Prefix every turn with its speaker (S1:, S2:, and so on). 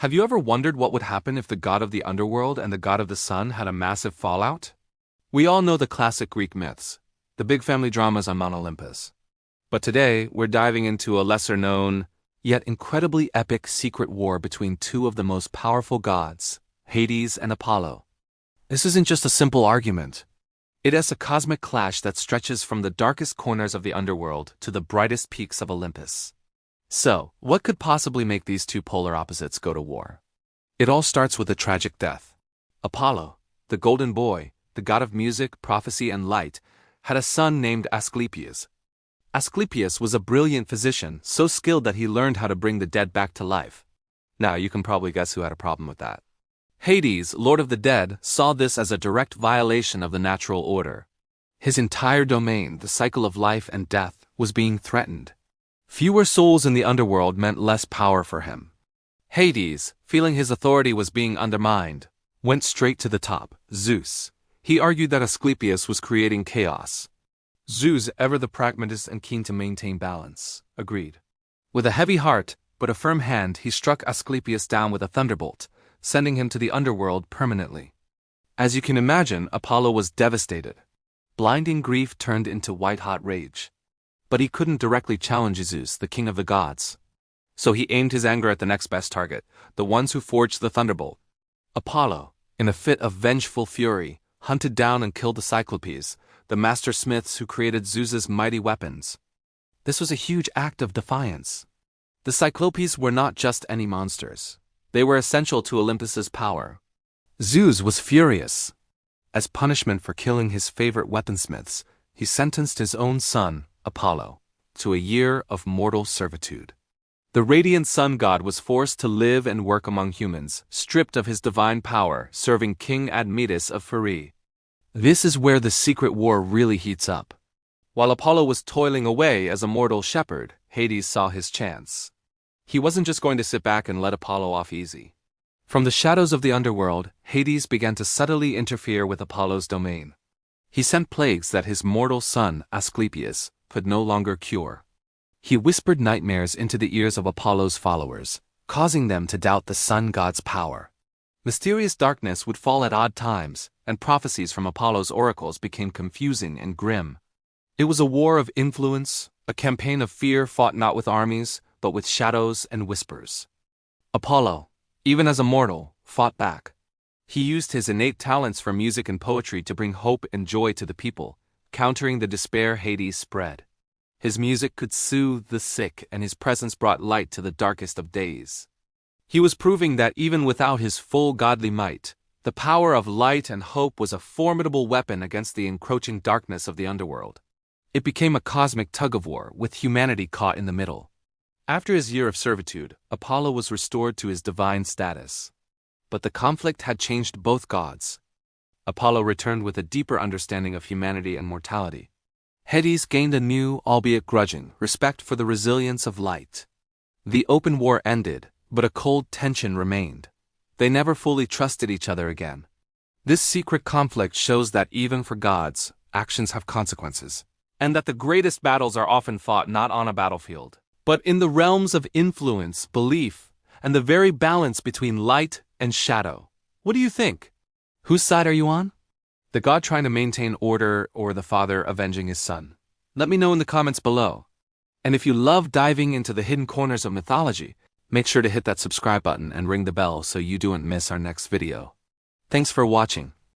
S1: Have you ever wondered what would happen if the god of the underworld and the god of the sun had a massive fallout? We all know the classic Greek myths, the big family dramas on Mount Olympus. But today, we're diving into a lesser-known, yet incredibly epic secret war between two of the most powerful gods, Hades and Apollo. This isn't just a simple argument. It is a cosmic clash that stretches from the darkest corners of the underworld to the brightest peaks of Olympus. So, what could possibly make these two polar opposites go to war? It all starts with a tragic death. Apollo, the golden boy, the god of music, prophecy, and light, had a son named Asclepius. Asclepius was a brilliant physician, so skilled that he learned how to bring the dead back to life. Now, you can probably guess who had a problem with that. Hades, lord of the dead, saw this as a direct violation of the natural order. His entire domain, the cycle of life and death, was being threatened. Fewer souls in the underworld meant less power for him. Hades, feeling his authority was being undermined, went straight to the top, Zeus. He argued that Asclepius was creating chaos. Zeus, ever the pragmatist and keen to maintain balance, agreed. With a heavy heart, but a firm hand, he struck Asclepius down with a thunderbolt, sending him to the underworld permanently. As you can imagine, Apollo was devastated. Blinding grief turned into white-hot rage. But he couldn't directly challenge Zeus, the king of the gods. So he aimed his anger at the next best target, the ones who forged the thunderbolt. Apollo, in a fit of vengeful fury, hunted down and killed the Cyclopes, the master smiths who created Zeus's mighty weapons. This was a huge act of defiance. The Cyclopes were not just any monsters. They were essential to Olympus's power. Zeus was furious. As punishment for killing his favorite weaponsmiths, he sentenced his own son, Apollo, to a year of mortal servitude. The radiant sun god was forced to live and work among humans, stripped of his divine power, serving King Admetus of Pherae. This is where the secret war really heats up. While Apollo was toiling away as a mortal shepherd, Hades saw his chance. He wasn't just going to sit back and let Apollo off easy. From the shadows of the underworld, Hades began to subtly interfere with Apollo's domain. He sent plagues that his mortal son, Asclepius, could no longer cure. He whispered nightmares into the ears of Apollo's followers, causing them to doubt the sun god's power. Mysterious darkness would fall at odd times, and prophecies from Apollo's oracles became confusing and grim. It was a war of influence, a campaign of fear fought not with armies, but with shadows and whispers. Apollo, even as a mortal, fought back. He used his innate talents for music and poetry to bring hope and joy to the people, countering the despair Hades spread. His music could soothe the sick, and his presence brought light to the darkest of days. He was proving that even without his full godly might, the power of light and hope was a formidable weapon against the encroaching darkness of the underworld. It became a cosmic tug-of-war, with humanity caught in the middle. After his year of servitude, Apollo was restored to his divine status. But the conflict had changed both gods. Apollo returned with a deeper understanding of humanity and mortality. Hades gained a new, albeit grudging, respect for the resilience of light. The open war ended, but a cold tension remained. They never fully trusted each other again. This secret conflict shows that even for gods, actions have consequences, and that the greatest battles are often fought not on a battlefield, but in the realms of influence, belief, and the very balance between light and shadow. What do you think? Whose side are you on? The god trying to maintain order or the father avenging his son? Let me know in the comments below. And if you love diving into the hidden corners of mythology, make sure to hit that subscribe button and ring the bell so you don't miss our next video. Thanks for watching.